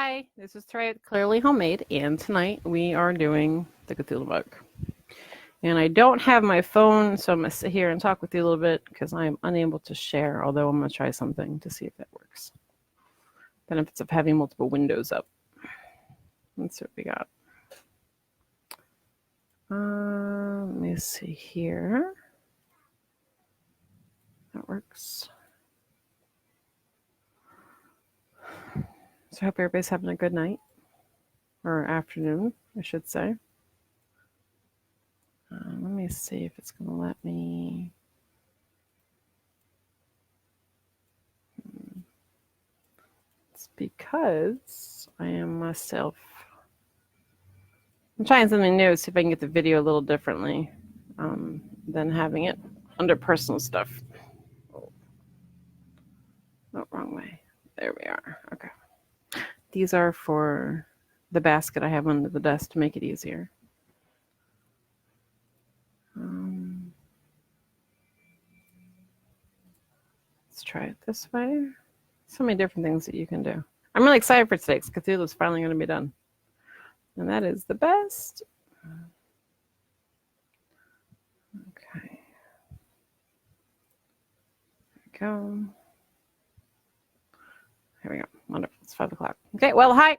Hi, this is Clearly Homemade, and tonight we are doing the Cthulhu Mug. And I don't have my phone, so I'm going to sit here and talk with you a little bit because I'm unable to share, although I'm going to try something to see if that works. Benefits of having multiple windows up. Let's see what we got. Let me see here. That works. So I hope everybody's having a good night. Or afternoon, I should say. Let me see if it's going to let me. It's because I am myself. I'm trying something new, see if I can get the video a little differently than having it under personal stuff. Oh, wrong way. There we are. Okay. These are for the basket I have under the desk to make it easier. Let's try it this way. So many different things that you can do. I'm really excited for today because Cthulhu is finally going to be done. And that is the best. Okay. There we go. Here we go. Wonderful. It's 5 o'clock. Okay, well, hi.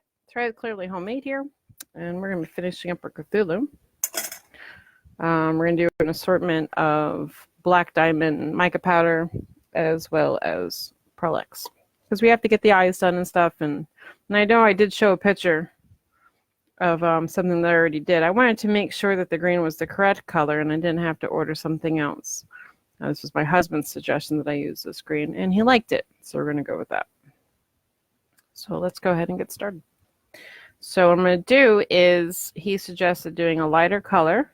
Clearly Homemade here. And we're going to be finishing up our Cthulhu. We're going to do an assortment of black diamond mica powder as well as Pearl X. Because we have to get the eyes done and stuff. And I know I did show a picture of something that I already did. I wanted to make sure that the green was the correct color and I didn't have to order something else. This was my husband's suggestion that I use this green, and he liked it. So we're going to go with that. So let's go ahead and get started. So what I'm going to do is he suggested doing a lighter color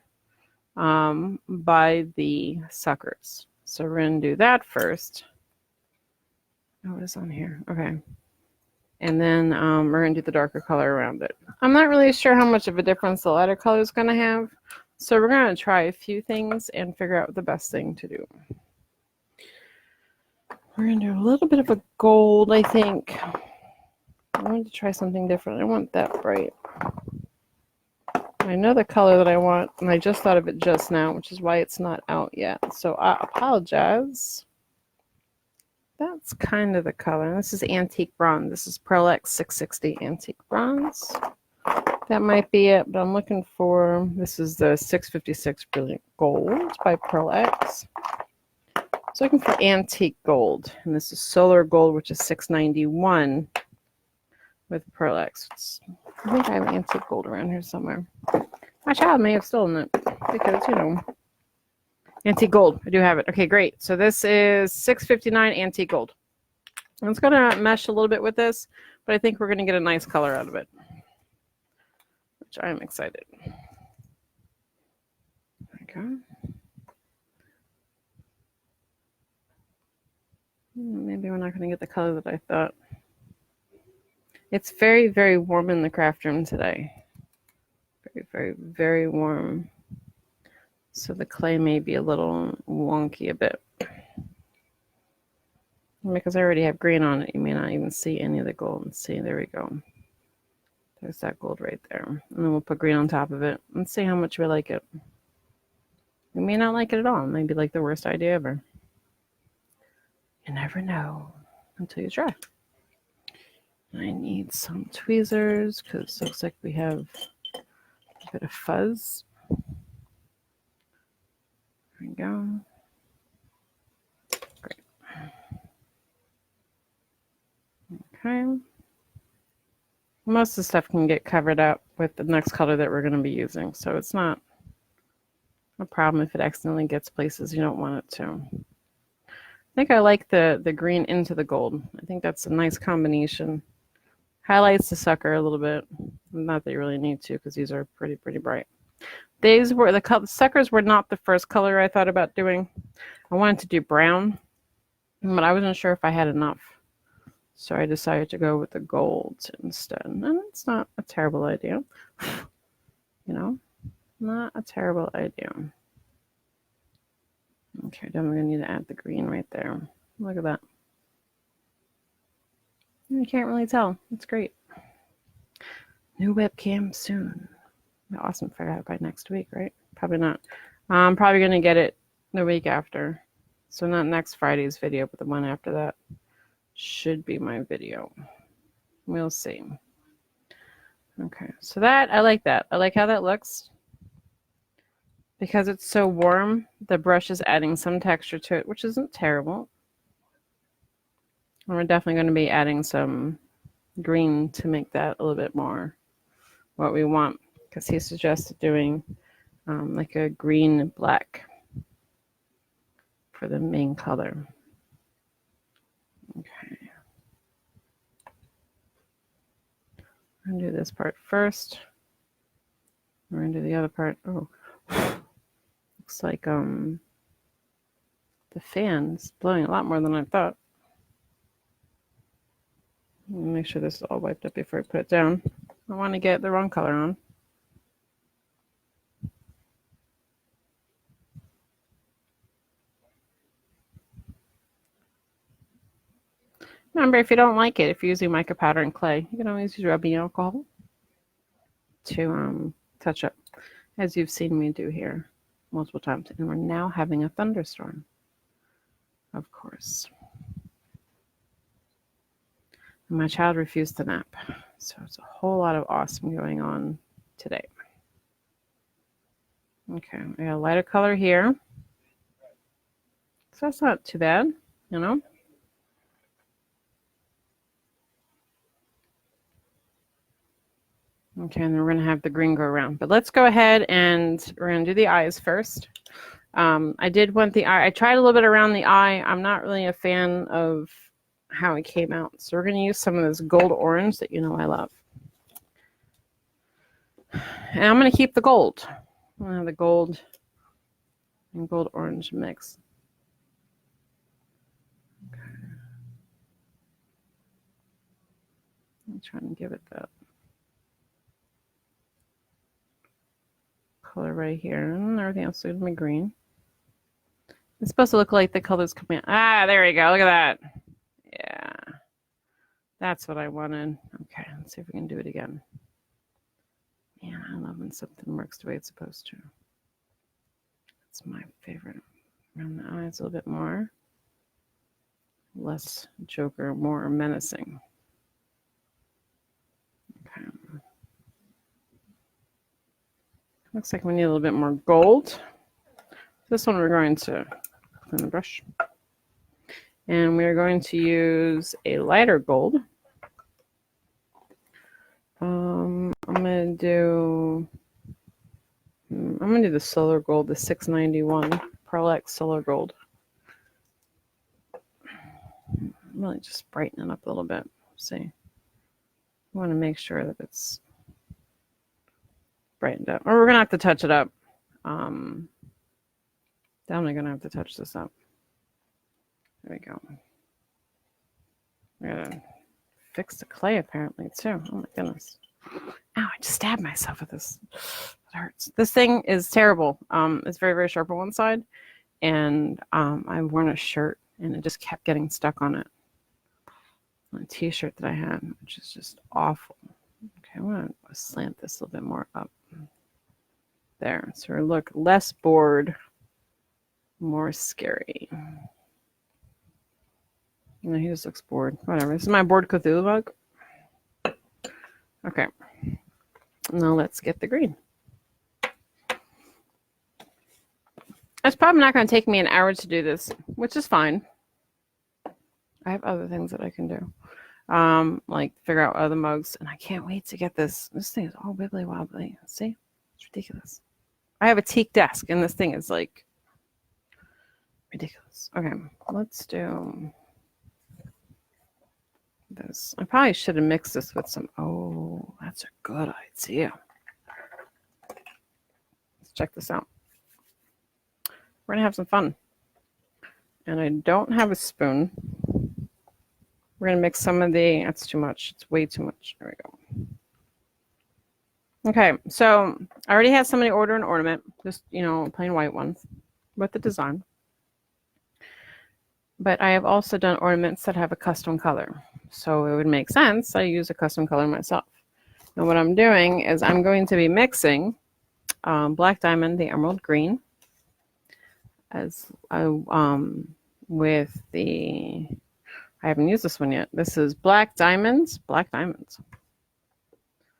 by the suckers. So we're going to do that first. Oh, what is on here? Okay. And then we're going to do the darker color around it. I'm not really sure how much of a difference the lighter color is going to have. So we're going to try a few things and figure out the best thing to do. We're going to do a little bit of a gold, I think. I want to try something different. I want that bright. I know the color that I want, and I just thought of it just now, which is why it's not out yet. So I apologize. That's kind of the color. This is antique bronze. This is Pearl X 660 antique bronze. That might be it, but I'm looking for, this is the 656 Brilliant Gold by Pearl X. So looking for antique gold, and this is solar gold, which is 691 with Pearl X. I think I have antique gold around here somewhere. My child may have stolen it because, you know, antique gold. I do have it. Okay, great. So this is 659 antique gold. And it's going to mesh a little bit with this, but I think we're going to get a nice color out of it, which I'm excited. Okay. Maybe we're not going to get the color that I thought. It's very, very warm in the craft room today. Very, very, very warm. So the clay may be a little wonky a bit. Because I already have green on it, you may not even see any of the gold. See, there we go. There's that gold right there. And then we'll put green on top of it and see how much we like it. We may not like it at all. It may be like the worst idea ever. You never know until you try. I need some tweezers because it looks like we have a bit of fuzz. There we go. Great. Okay. Most of the stuff can get covered up with the next color that we're going to be using, so it's not a problem if it accidentally gets places you don't want it to. I think I like the green into the gold. I think that's a nice combination. Highlights the sucker a little bit. Not that you really need to because these are pretty bright. These were the suckers were not the first color I thought about doing. I wanted to do brown, but I wasn't sure if I had enough. So I decided to go with the golds instead. And it's not a terrible idea. You know, not a terrible idea. Okay, then we're going to need to add the green right there. Look at that. You can't really tell. It's great. New webcam soon. Awesome if I got it by next week, right? Probably not. I'm probably going to get it the week after. So not next Friday's video, but the one after that should be my video. We'll see. Okay, so that, I like that. I like how that looks. Because it's so warm, the brush is adding some texture to it, which isn't terrible. And we're definitely going to be adding some green to make that a little bit more what we want. Because he suggested doing like a green black for the main color. Okay. I'm going to do this part first. We're going to do the other part. Oh. Looks like the fan's blowing a lot more than I thought. Make sure this is all wiped up before I put it down. I want to get the wrong color on. Remember, if you don't like it, if you're using mica powder and clay, you can always use rubbing alcohol to touch up, as you've seen me do here multiple times. And we're now having a thunderstorm, of course. And my child refused to nap, so it's a whole lot of awesome going on today. Okay, I got a lighter color here, so that's not too bad, you know. Okay, and then we're going to have the green go around. But let's go ahead and we're going to do the eyes first. I did want the eye. I tried a little bit around the eye. I'm not really a fan of how it came out. So we're going to use some of this gold orange that you know I love. And I'm going to keep the gold. I'm going to have the gold and gold orange mix. Okay. I'm trying to give it that color right here, and everything else is going to be green. It's supposed to look like the colors coming out. Ah, there we go. Look at that. Yeah. That's what I wanted. Okay, let's see if we can do it again. Man, I love when something works the way it's supposed to. That's my favorite. Around the eyes a little bit more. Less Joker, more menacing. Okay. Looks like we need a little bit more gold. This one we're going to clean the brush. And we're going to use a lighter gold. I'm gonna do the solar gold, the 691 Pearl X solar gold. Really just brighten it up a little bit. See, I want to make sure that it's brightened up. Or we're gonna have to touch it up. Definitely gonna have to touch this up. There we go. I gotta fix the clay apparently too. Oh my goodness. Ow, I just stabbed myself with this. It hurts. This thing is terrible. It's very, very sharp on one side. And I've worn a shirt and it just kept getting stuck on it. On a t-shirt that I had, which is just awful. Okay, I want to slant this a little bit more up. There. So we look less bored, more scary. No, he just looks bored. Whatever. This is my bored Cthulhu mug. Okay. Now let's get the green. It's probably not going to take me an hour to do this, which is fine. I have other things that I can do. Like figure out other mugs. And I can't wait to get this. This thing is all wibbly wobbly. See? It's ridiculous. I have a teak desk and this thing is like ridiculous. Okay. Let's do this. I probably should have mixed this with some. Oh, that's a good idea. Let's check this out. We're going to have some fun. And I don't have a spoon. We're going to mix some of the, that's too much. It's way too much. There we go. Okay, so I already had somebody order an ornament, just, you know, plain white ones with the design. But I have also done ornaments that have a custom color. So it would make sense I use a custom color myself. Now what I'm doing is I'm going to be mixing Black Diamond, the Emerald Green, as with the, I haven't used this one yet. This is Black Diamonds. Black Diamonds.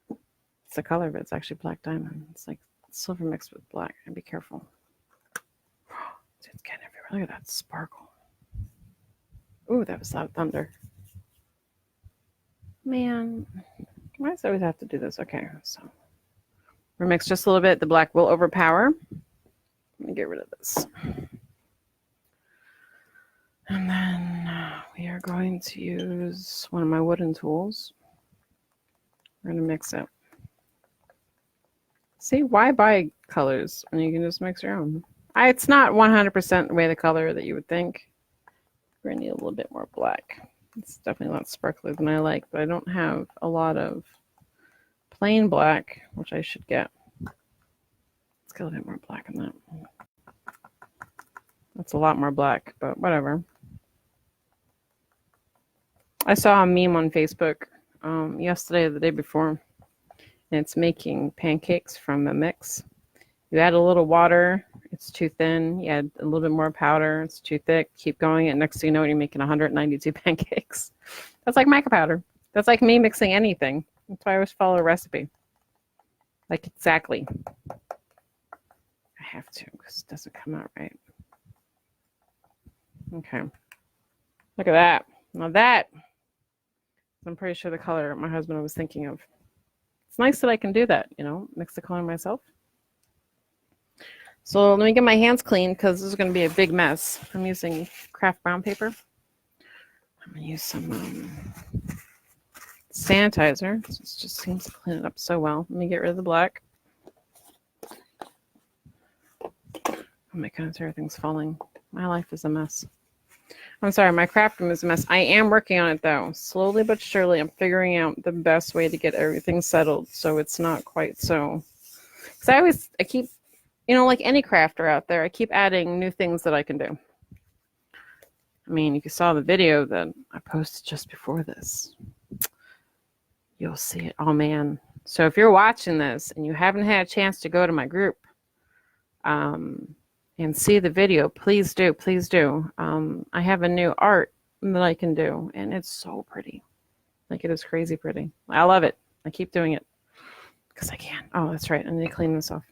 It's the color of it. It's actually Black Diamond. It's like silver mixed with black. And be careful. It's getting everywhere. Look at that sparkle. Ooh, that was loud thunder. Man, why does it always have to do this? Okay, so we're mixed just a little bit. The black will overpower. Let me get rid of this. And then we are going to use one of my wooden tools. We're going to mix it. See, why buy colors when you can just mix your own? It's not 100% the way the color that you would think. We're going to need a little bit more black. It's definitely a lot sparklier than I like, but I don't have a lot of plain black, which I should get. Let's get a little bit more black in that. That's a lot more black, but whatever. I saw a meme on Facebook yesterday or the day before, and it's making pancakes from a mix. You add a little water, it's too thin. You add a little bit more powder, it's too thick. Keep going, and next thing you know, you're making 192 pancakes. That's like mica powder. That's like me mixing anything. That's why I always follow a recipe. Like exactly. I have to, because it doesn't come out right. Okay. Look at that. Now that, I'm pretty sure the color my husband was thinking of. It's nice that I can do that, mix the color myself. So let me get my hands clean because this is going to be a big mess. I'm using craft brown paper. I'm going to use some sanitizer. This just seems to clean it up so well. Let me get rid of the black. Oh my goodness, everything's falling. My life is a mess. I'm sorry, my craft room is a mess. I am working on it though. Slowly but surely, I'm figuring out the best way to get everything settled so it's not quite so. Because I keep, like any crafter out there, I keep adding new things that I can do. I mean, if you saw the video that I posted just before this, you'll see it. Oh man. So if you're watching this and you haven't had a chance to go to my group, and see the video, please do, please do. I have a new art that I can do, and it's so pretty. Like, it is crazy pretty. I love it. I keep doing it because I can. Oh, that's right. I need to clean this off.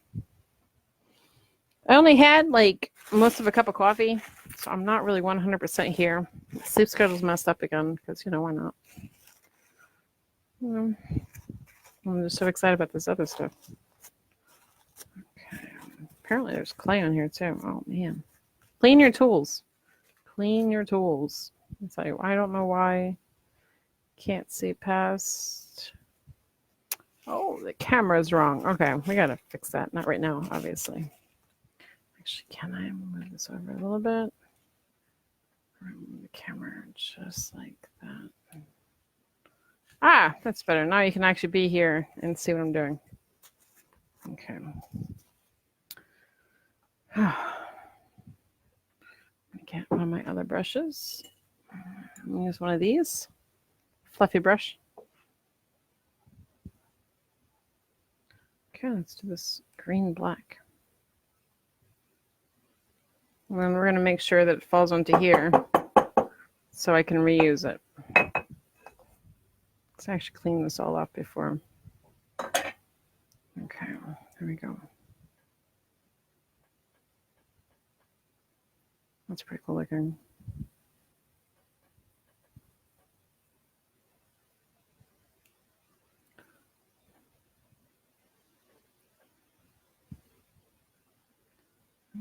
I only had like most of a cup of coffee, so I'm not really 100% here. My sleep schedule's messed up again because, why not? I'm just so excited about this other stuff. Apparently there's clay on here too. Oh man. Clean your tools. Clean your tools. It's like, I don't know why. Can't see past. Oh, the camera's wrong. Okay, we gotta fix that. Not right now, obviously. Actually, can I move this over a little bit? Move the camera just like that. Ah, that's better. Now you can actually be here and see what I'm doing. Okay. I'm gonna get one of my other brushes. I'm gonna use one of these. Fluffy brush. Okay, let's do this green black. And then we're gonna make sure that it falls onto here so I can reuse it. Let's actually clean this all off before. Okay, here we go. That's pretty cool looking.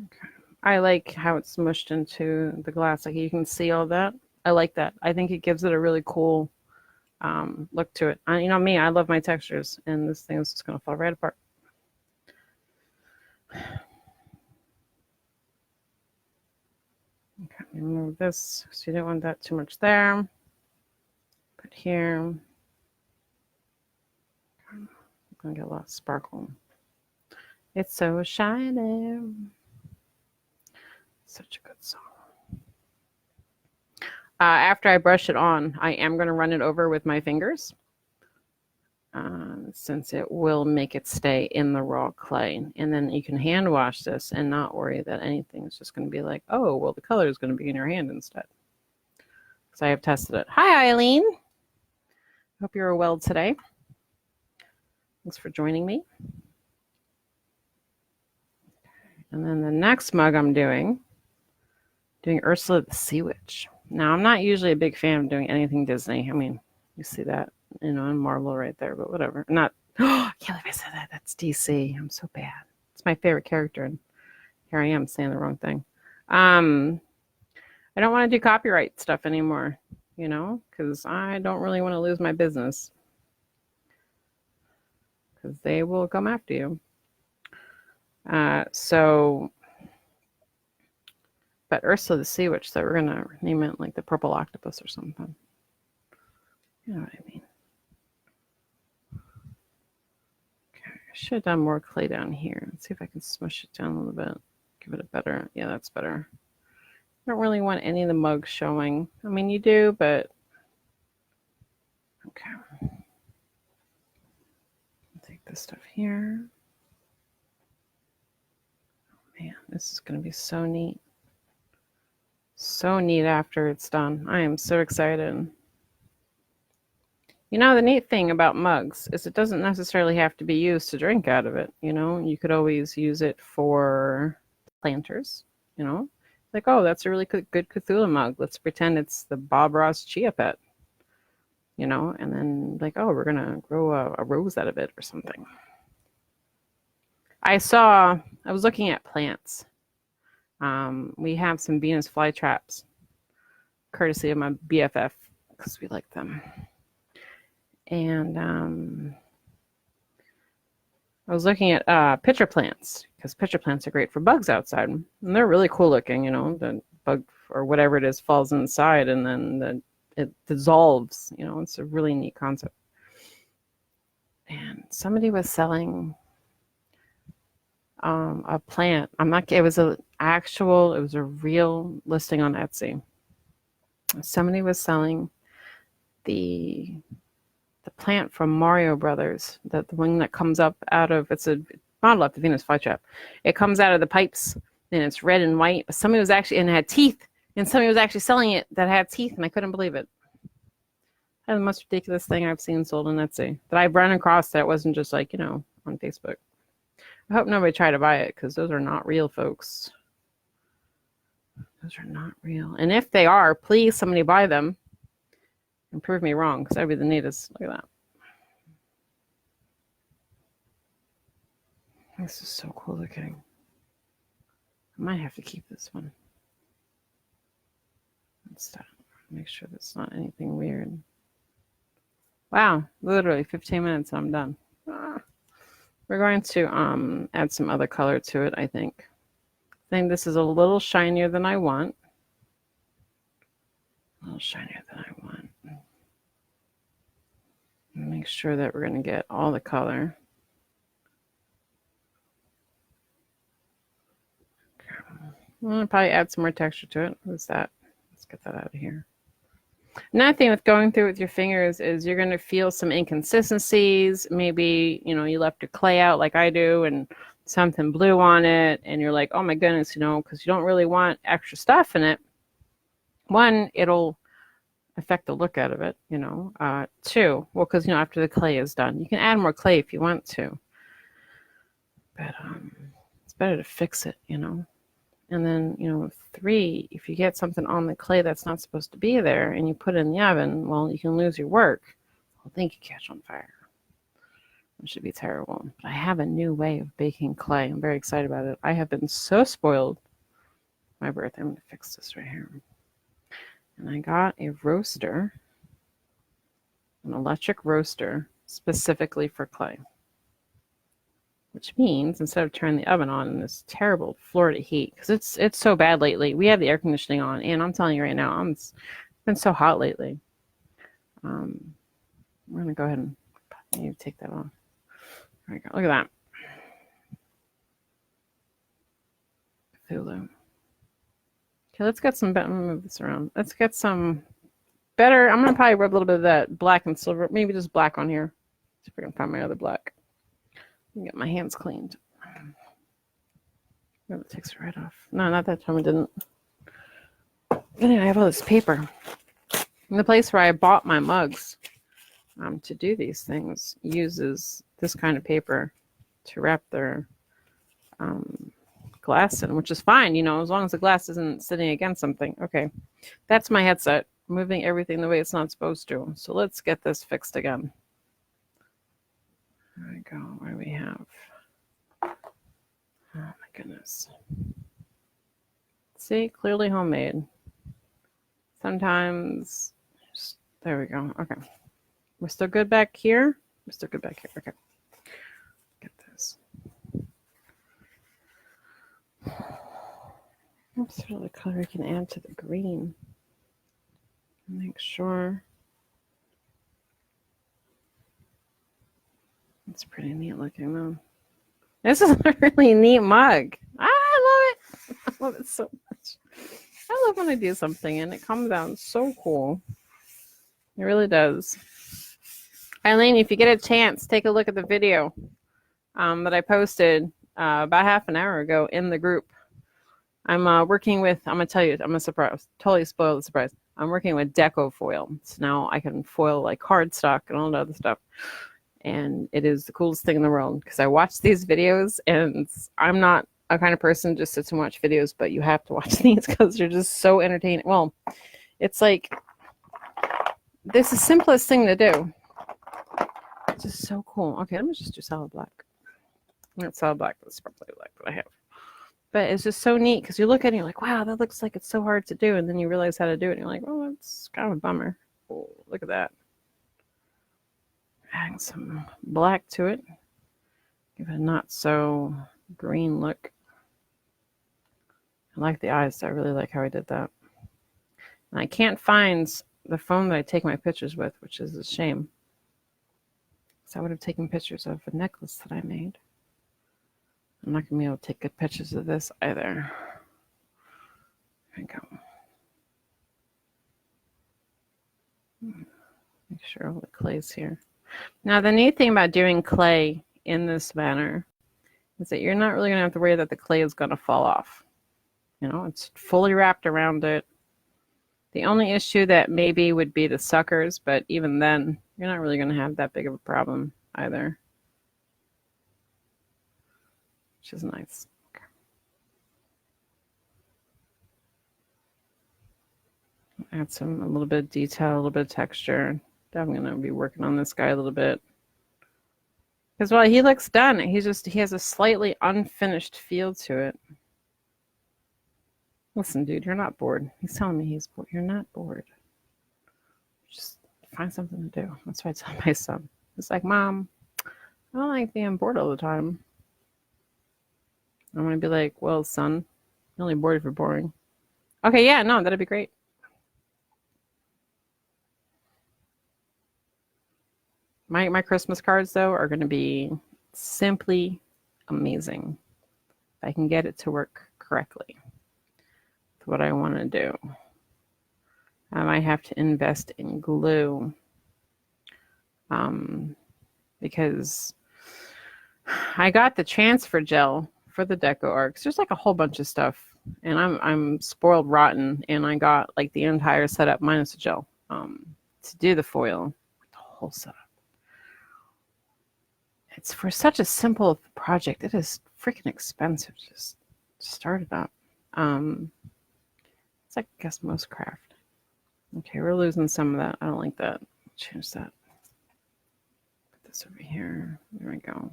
Okay. I like how it's smushed into the glass. Like you can see all that. I like that. I think it gives it a really cool look to it. Me, I love my textures, and this thing is just going to fall right apart. Okay, remove this so you don't want that too much there. Put here. I'm gonna get a lot of sparkle. It's so shiny. Such a good song. After I brush it on, I am going to run it over with my fingers. since it will make it stay in the raw clay. And then you can hand wash this and not worry that anything is just going to be like, oh, well, the color is going to be in your hand instead. Because I have tested it. Hi, Eileen. Hope you're well today. Thanks for joining me. And then the next mug I'm doing Ursula the Sea Witch. Now, I'm not usually a big fan of doing anything Disney. I mean, you see that, in Marvel right there, but whatever. Not, I can't believe I said that. That's DC. I'm so bad. It's my favorite character, and here I am saying the wrong thing. I don't want to do copyright stuff anymore, because I don't really want to lose my business. Because they will come after you. But Ursula the Sea Witch, so we're going to name it like the Purple Octopus or something. You know what I mean? Okay, I should have done more clay down here. Let's see if I can smush it down a little bit. Give it a better, yeah, that's better. I don't really want any of the mugs showing. I mean, you do, but okay. I'll take this stuff here. Oh, man, this is going to be so neat. So neat after it's done. I am so excited. The neat thing about mugs is it doesn't necessarily have to be used to drink out of it. You could always use it for planters. Like, oh, that's a really good Cthulhu mug. Let's pretend it's the Bob Ross Chia Pet. And then like, oh, we're gonna grow a rose out of it or something. I was looking at plants. We have some Venus flytraps, courtesy of my BFF, because we like them. And I was looking at pitcher plants, because pitcher plants are great for bugs outside. And they're really cool looking, the bug or whatever it is falls inside and then it dissolves. It's a really neat concept. And somebody was selling a plant. It was a real listing on Etsy. Somebody was selling the plant from Mario Brothers, the one that comes up out of, it's a model of the Venus flytrap. It comes out of the pipes and it's red and white. But somebody was actually, and it had teeth, and somebody was actually selling it that had teeth, and I couldn't believe it. That's the most ridiculous thing I've seen sold on Etsy that I've run across. That wasn't just like, on Facebook. I hope nobody tried to buy it, because those are not real, folks. Those are not real. And if they are, please somebody buy them and prove me wrong, because that'd be the neatest. Look at that. This is so cool looking. I might have to keep this one. Let's stop. Make sure that's not anything weird. Wow, literally 15 minutes and I'm done. We're going to add some other color to it, I think. I think this is a little shinier than I want. A little shinier than I want. Make sure that we're going to get all the color. Okay. I'm going to probably add some more texture to it. What's that? Let's get that out of here. Another thing with going through with your fingers is you're going to feel some inconsistencies. Maybe, you left your clay out like I do and something blue on it. And you're like, oh my goodness, because you don't really want extra stuff in it. One, it'll affect the look out of it, Two, well, because, after the clay is done, you can add more clay if you want to. But it's better to fix it, And then, three, if you get something on the clay that's not supposed to be there and you put it in the oven, well, you can lose your work. Well, then you catch on fire. It should be terrible. But I have a new way of baking clay. I'm very excited about it. I have been so spoiled. My birthday. I'm going to fix this right here. And I got a roaster, an electric roaster, specifically for clay. Which means instead of turning the oven on in this terrible Florida heat, because it's so bad lately. We have the air conditioning on, and I'm telling you right now, it's been so hot lately. We're going to go ahead and take that off. There we go. Look at that. Cthulhu. Okay, let's get some better. I'm going to move this around. Let's get some better. I'm going to probably rub a little bit of that black and silver, maybe just black on here. See if I can find my other black. Get my hands cleaned. Oh, it takes it right off. No, not that time. It didn't. Anyway, I have all this paper. And the place where I bought my mugs to do these things uses this kind of paper to wrap their glass in, which is fine, you know, as long as the glass isn't sitting against something. Okay, that's my headset, moving everything the way it's not supposed to. So let's get this fixed again. There we go. What do we have? Oh my goodness. See, clearly homemade. Sometimes, there we go. Okay. We're still good back here? We're still good back here. Okay. Get this. That's really the color I can add to the green. Make sure. It's pretty neat looking though. This is a really neat mug. I love it. I love it so much. I love when I do something and it comes out so cool. It really does. Eileen, if you get a chance, take a look at the video that I posted about half an hour ago in the group. I'm working with, I'm going to tell you, I'm going to totally spoil the surprise. I'm working with deco foil. So now I can foil like cardstock and all that other stuff. And it is the coolest thing in the world because I watch these videos and I'm not a kind of person who just sits and watch videos, but you have to watch these because they're just so entertaining. Well, it's like, this is the simplest thing to do. It's just so cool. Okay, let me just do solid black. Not solid black, but sparkly black that I have. But it's just so neat because you look at it and you're like, wow, that looks like it's so hard to do. And then you realize how to do it. And you're like, oh, that's kind of a bummer. Oh, look at that. Adding some black to it. Give it a not so green look. I like the eyes. So I really like how I did that. And I can't find the phone that I take my pictures with, which is a shame. So I would have taken pictures of a necklace that I made. I'm not going to be able to take good pictures of this either. There we go. Make sure all the clay's here. Now, the neat thing about doing clay in this manner is that you're not really going to have to worry that the clay is going to fall off. You know, it's fully wrapped around it. The only issue that maybe would be the suckers, but even then, you're not really going to have that big of a problem either. Which is nice. Okay. Add a little bit of detail, a little bit of texture. I'm going to be working on this guy a little bit. Because while he looks done, he has a slightly unfinished feel to it. Listen, dude, you're not bored. He's telling me he's bored. You're not bored. Just find something to do. That's what I tell my son. It's like, Mom, I don't like being bored all the time. I'm going to be like, well, son, you're only bored if you're boring. Okay, yeah, no, that'd be great. My Christmas cards, though, are going to be simply amazing. If I can get it to work correctly. That's what I want to do. I might have to invest in glue. Because I got the transfer gel for the deco arcs. There's like a whole bunch of stuff. And I'm spoiled rotten. And I got like the entire setup minus the gel to do the foil. The whole setup. It's for such a simple project. It is freaking expensive just to start it up. It's like, I guess, most craft. Okay, we're losing some of that. I don't like that. Change that. Put this over here. There we go.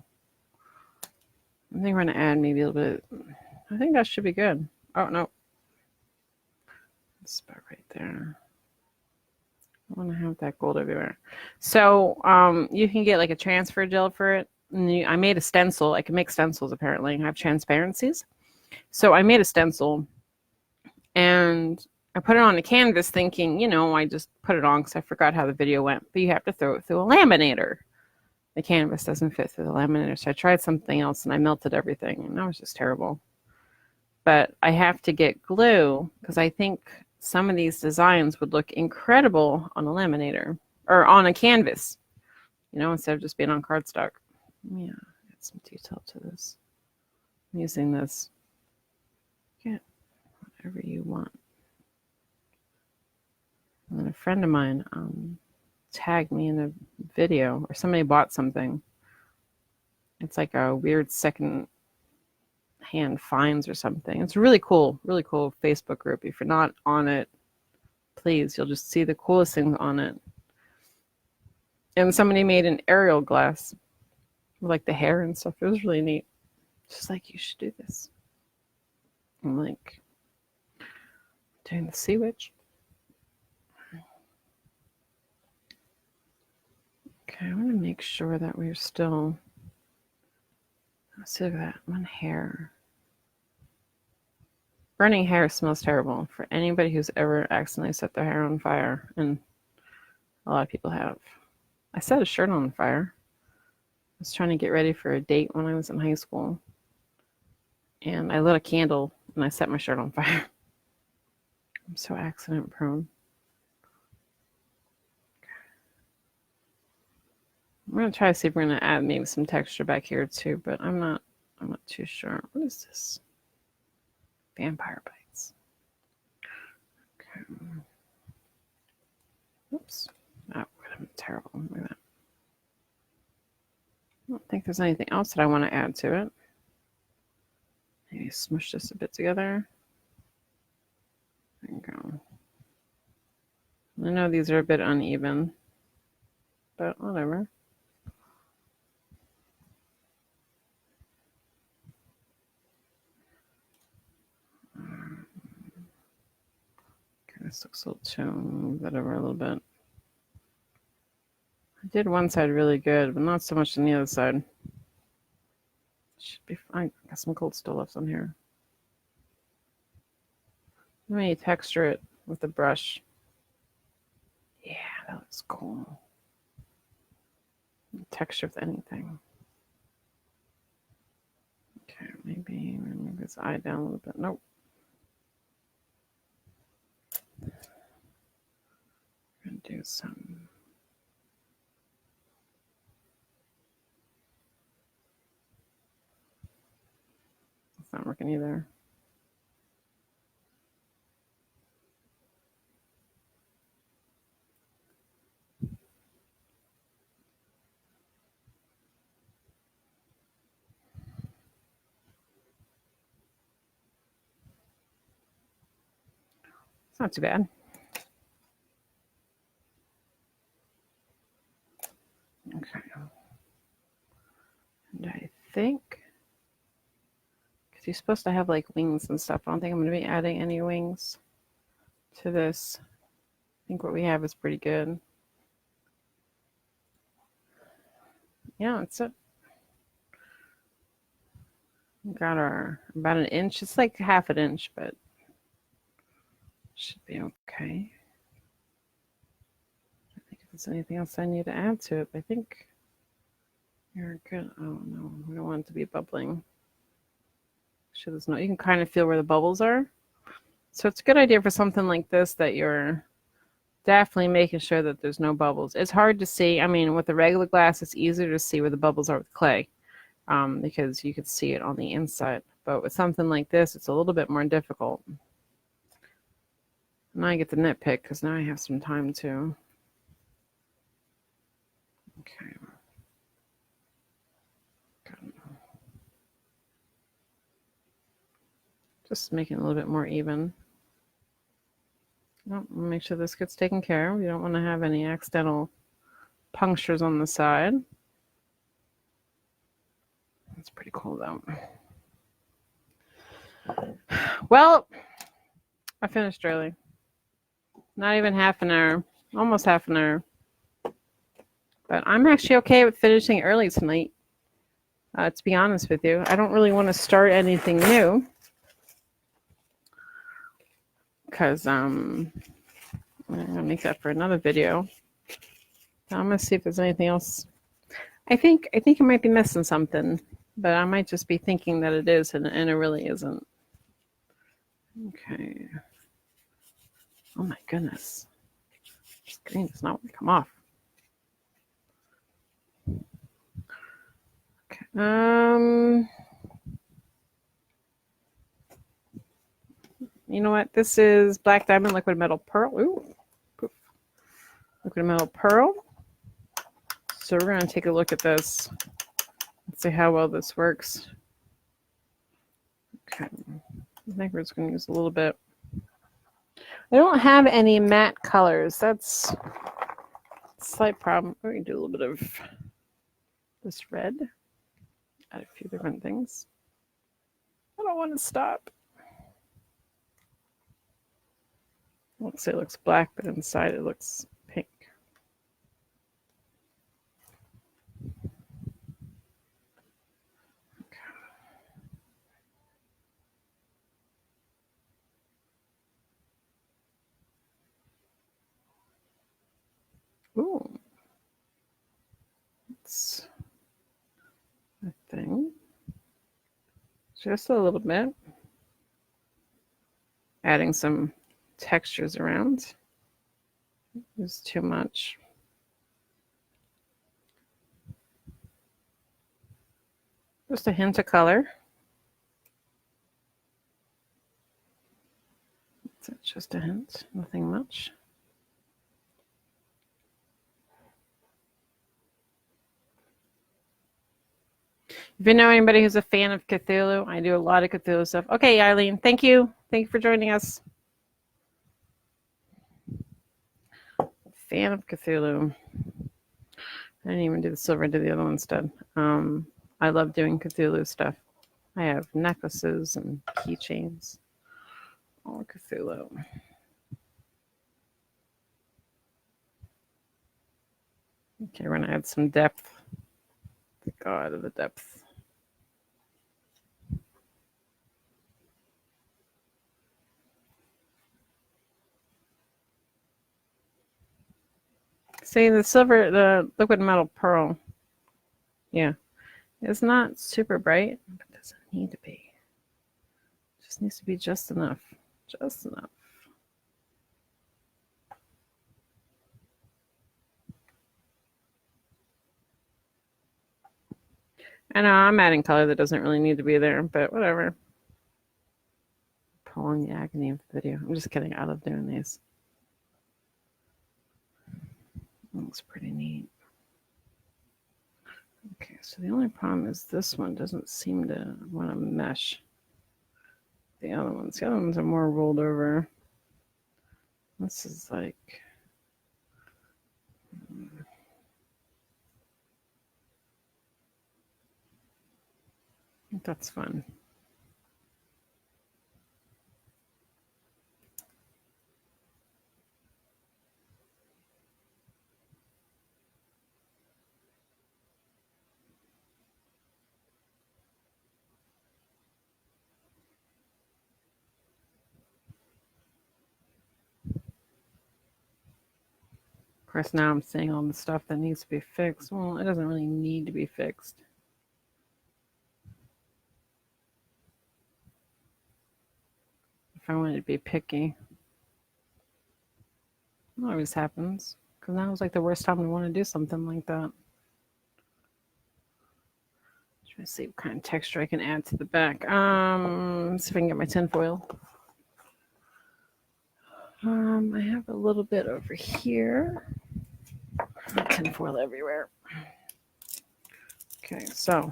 I think we're going to add maybe a little bit. I think that should be good. Oh, no. It's about right there. I want to have that gold everywhere. So you can get like a transfer gel for it. And I made a stencil. I can make stencils apparently. I have transparencies. So I made a stencil and I put it on a canvas thinking, you know, I just put it on because I forgot how the video went. But you have to throw it through a laminator. The canvas doesn't fit through the laminator. So I tried something else and I melted everything. And that was just terrible. But I have to get glue because I think some of these designs would look incredible on a laminator or on a canvas. instead of just being on cardstock. Yeah, add some detail to this. I'm using this. Get whatever you want. And then a friend of mine tagged me in a video, or somebody bought something. It's like a weird second hand finds or something. It's really cool Facebook group. If you're not on it, please, you'll just see the coolest things on it. And somebody made an aerial glass with like the hair and stuff. It was really neat. She's like, you should do this. I'm like, doing the sea witch. Okay, I want to make sure that we're still. Let's see, look at that. One hair. Burning hair smells terrible for anybody who's ever accidentally set their hair on fire, and a lot of people have. I set a shirt on fire. I was trying to get ready for a date when I was in high school, and I lit a candle and I set my shirt on fire. I'm so accident prone. I'm gonna try to see if we're gonna add maybe some texture back here too, but I'm not too sure. What is this? Vampire bites. Okay. Oops. Oh, I'm terrible. Look at that. I don't think there's anything else that I want to add to it. Maybe smush this a bit together. There you go. I know these are a bit uneven, but whatever. This looks a little too, move that over a little bit. I did one side really good, but not so much on the other side. Should be fine. Got some cold still left on here. Let me texture it with the brush. Yeah, that looks cool. Texture with anything. Okay, maybe move this eye down a little bit. Nope. I'm gonna do some. It's not working either. It's not too bad. Okay. And I think, because you're supposed to have like wings and stuff, I don't think I'm going to be adding any wings to this. I think what we have is pretty good. Yeah, that's it. We got our about an inch. It's like half an inch, but should be okay. I think if there's anything else I need to add to it, I think you're good. Oh no, we don't want it to be bubbling. Sure, there's no. You can kind of feel where the bubbles are. So it's a good idea for something like this that you're definitely making sure that there's no bubbles. It's hard to see. I mean, with the regular glass, it's easier to see where the bubbles are with clay because you can see it on the inside. But with something like this, it's a little bit more difficult. Now I get to nitpick because now I have some time to. Okay. Just making it a little bit more even. Oh, make sure this gets taken care of. You don't want to have any accidental punctures on the side. That's pretty cool though. Well, I finished early. Not even half an hour. Almost half an hour. But I'm actually okay with finishing early tonight. To be honest with you, I don't really want to start anything new. Because I'm gonna make that for another video. I'm gonna see if there's anything else. I think it might be missing something, but I might just be thinking that it is, and it really isn't. Okay. Oh my goodness, this green does not want to come off. You know what? This is Black Diamond Liquid Metal Pearl. Ooh, poof. Liquid Metal Pearl. So we're going to take a look at this and see how well this works. Okay. I think we're just going to use a little bit. I don't have any matte colors. That's a slight problem. We're going to do a little bit of this red. Add a few different things. I don't want to stop. Let's say it looks black, but inside it looks pink. Okay. Ooh. That's a thing. Just a little bit. Adding some textures around. Is too much. Just a hint of color. That's just a hint, nothing much. If you know anybody who's a fan of Cthulhu, I do a lot of Cthulhu stuff. Okay, Eileen, thank you. Thank you for joining us. Fan of Cthulhu. I didn't even do the silver, I did the other one instead. I love doing Cthulhu stuff. I have necklaces and keychains. All Cthulhu. Okay, we're gonna add some depth. The god of the depth. See, the silver, the liquid metal pearl, yeah, it's not super bright, but it doesn't need to be. It just needs to be just enough. Just enough. I know I'm adding color that doesn't really need to be there, but whatever. Prolong the agony of the video. I'm just kidding. I love doing these. That looks pretty neat. Okay, so the only problem is this one doesn't seem to want to mesh. The other ones are more rolled over. This is like, that's fun. Of course, now I'm seeing all the stuff that needs to be fixed. Well, it doesn't really need to be fixed. If I wanted to be picky. It always happens. Because now is like the worst time to want to do something like that. Try to see what kind of texture I can add to the back. Let's see if I can get my tinfoil. I have a little bit over here. Tinfoil everywhere. Okay, so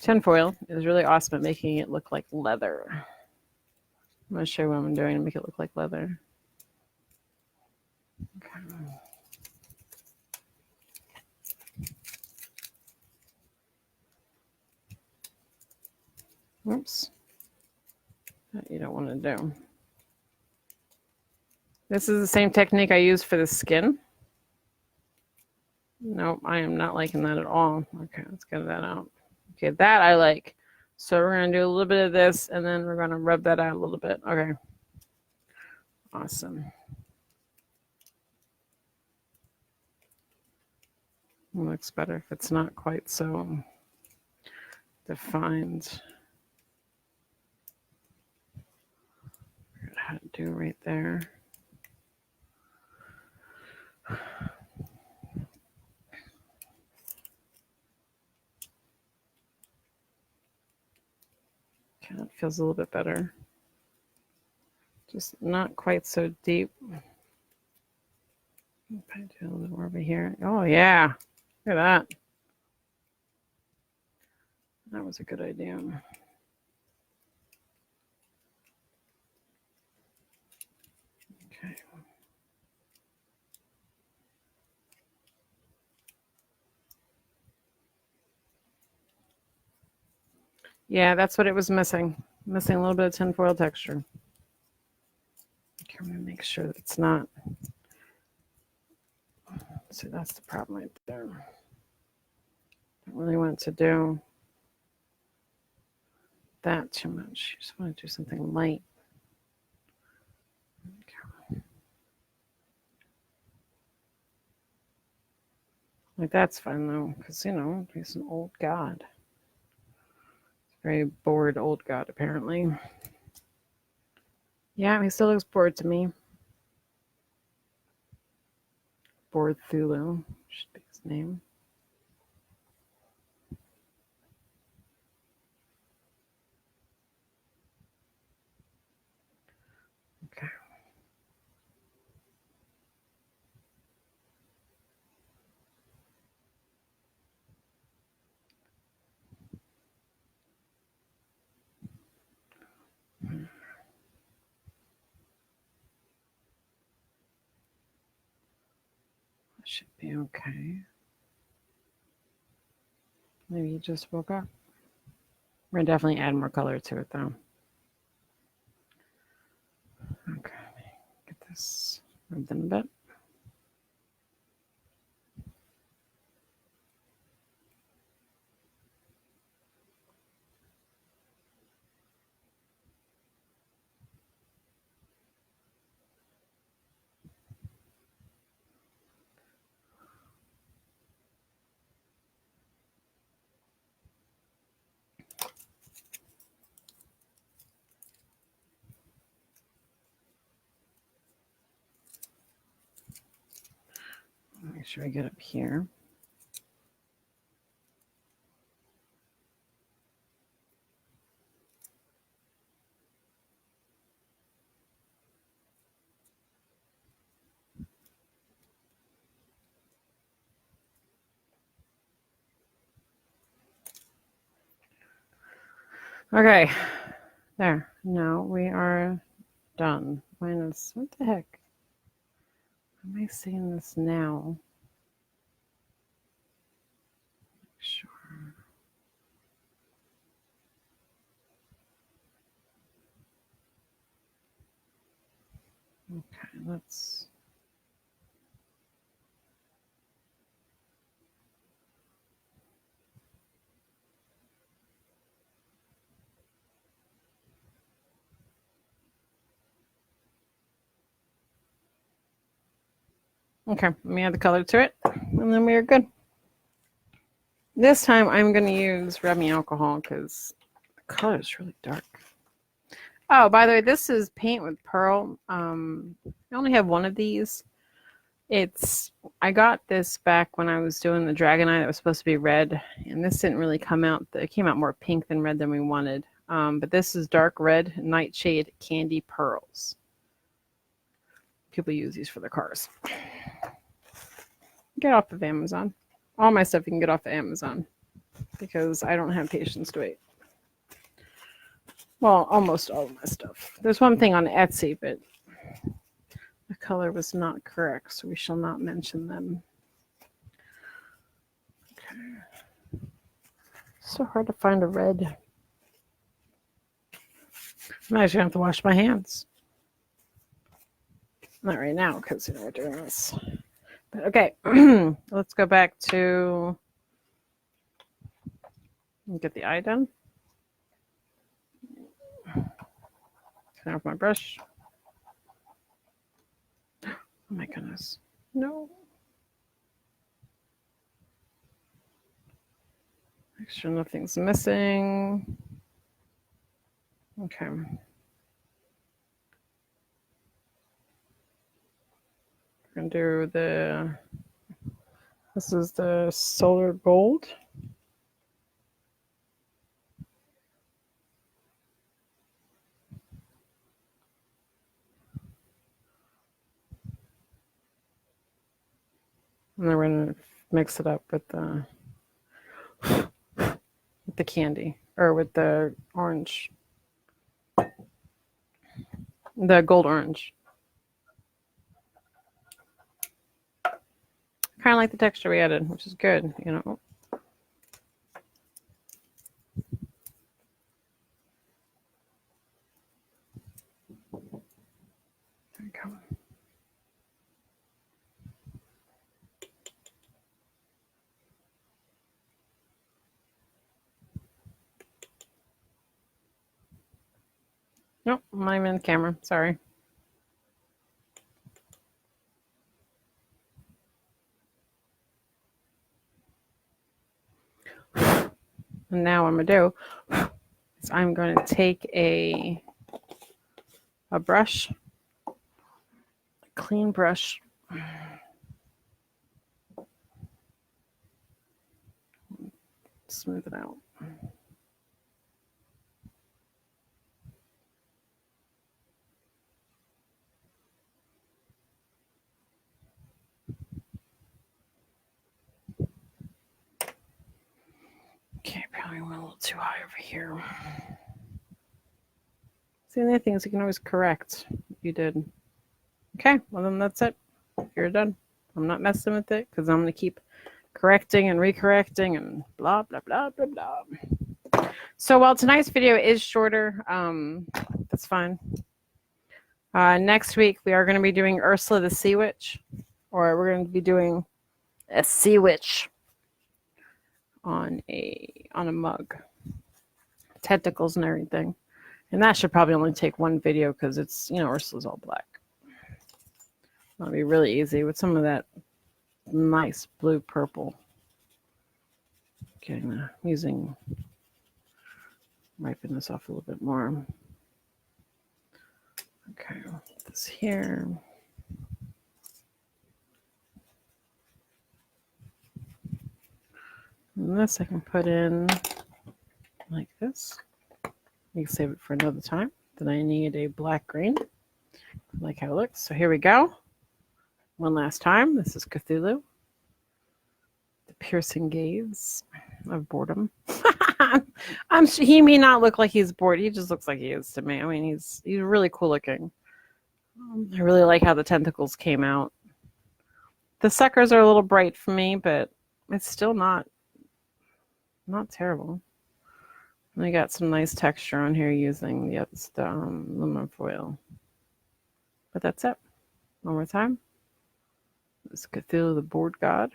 tinfoil is really awesome at making it look like leather. I'm going to show you what I'm doing to make it look like leather. Okay. Whoops. That you don't want to do. This is the same technique I use for the skin. Nope, I am not liking that at all. Okay, let's get that out. Okay, that I like. So we're going to do a little bit of this, and then we're going to rub that out a little bit. Okay. Awesome. It looks better if it's not quite so defined. How to do right there. Okay, that feels a little bit better. Just not quite so deep. If I do a little more over here. Oh yeah, look at that. That was a good idea. Okay. Yeah, that's what it was missing. Missing a little bit of tinfoil texture. Okay, I'm gonna make sure that it's not. See, that's the problem right there. Don't really want to do that too much. You just want to do something light. Okay. Like that's fine though, because you know he's an old god. Very bored old god apparently. Yeah, he still looks bored to me. Bored Cthulhu should be his name. Okay. That should be okay. Maybe he just woke up. We're gonna definitely add more color to it though. Okay, get this rubbed in a bit. Make sure I get up here. Okay, there. Now we are done. Minus, what the heck? Am I seeing this now? Sure. Okay, let's. Okay, let me add the color to it, and then we are good. This time I'm going to use rubbing alcohol because the color is really dark. Oh, by the way, this is paint with pearl. I only have one of these. I got this back when I was doing the dragon eye that was supposed to be red, and this didn't really come out. It came out more pink than red than we wanted. But this is dark red nightshade candy pearls. People use these for their cars. Get off of Amazon. All my stuff you can get off of Amazon because I don't have patience to wait. Well, almost all of my stuff. There's one thing on Etsy, but the color was not correct, so we shall not mention them. Okay. So hard to find a red. I'm actually going to have to wash my hands. Not right now because we're doing this. But okay, let's go back to get the eye done. Turn off my brush. Oh my goodness. No. Make sure nothing's missing. Okay. We're going to do this is the solar gold. And then we're going to mix it up with the candy, or with the orange, the gold orange. Kind of like the texture we added, which is good, you know. There we go. Nope, I'm not even in the camera. Sorry. And now what I'm going to do is I'm going to take a brush, a clean brush, smooth it out. Okay, probably went a little too high over here. See, the other thing is you can always correct what you did. Okay, well then that's it. You're done. I'm not messing with it because I'm going to keep correcting and recorrecting and blah, blah, blah, blah, blah. So while tonight's video is shorter, that's fine. Next week, we are going to be doing Ursula the Sea Witch, or we're going to be doing a Sea Witch on a mug, tentacles and everything. And that should probably only take one video because it's, you know, Ursula's all black. That'll be really easy with some of that nice blue purple. Okay, I'm using, wiping this off a little bit more. Okay, this here. And this I can put in like this. You can save it for another time. Then I need a black green. I like how it looks. So here we go. One last time. This is Cthulhu. The piercing gaze of boredom. I'm sure he may not look like he's bored. He just looks like he is to me. I mean, he's really cool looking. I really like how the tentacles came out. The suckers are a little bright for me, but it's still not terrible. And I got some nice texture on here using the aluminum foil. But that's it. One more time. This is Cthulhu, the board god.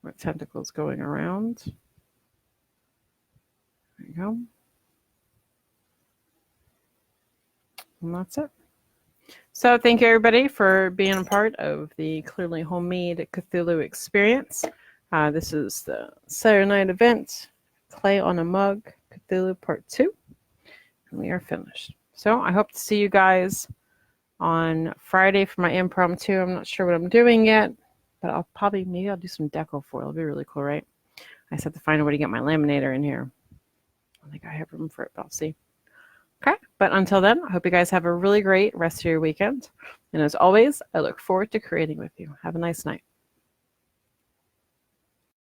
With tentacles going around. There you go. And that's it. So thank you everybody for being a part of the Clearly Homemade Cthulhu experience. This is the Saturday night event, Clay on a Mug, Cthulhu Part 2. And we are finished. So I hope to see you guys on Friday for my impromptu. I'm not sure what I'm doing yet, but maybe I'll do some deco foil. It'll be really cool, right? I just have to find a way to get my laminator in here. I think I have room for it, but I'll see. Okay, but until then, I hope you guys have a really great rest of your weekend. And as always, I look forward to creating with you. Have a nice night.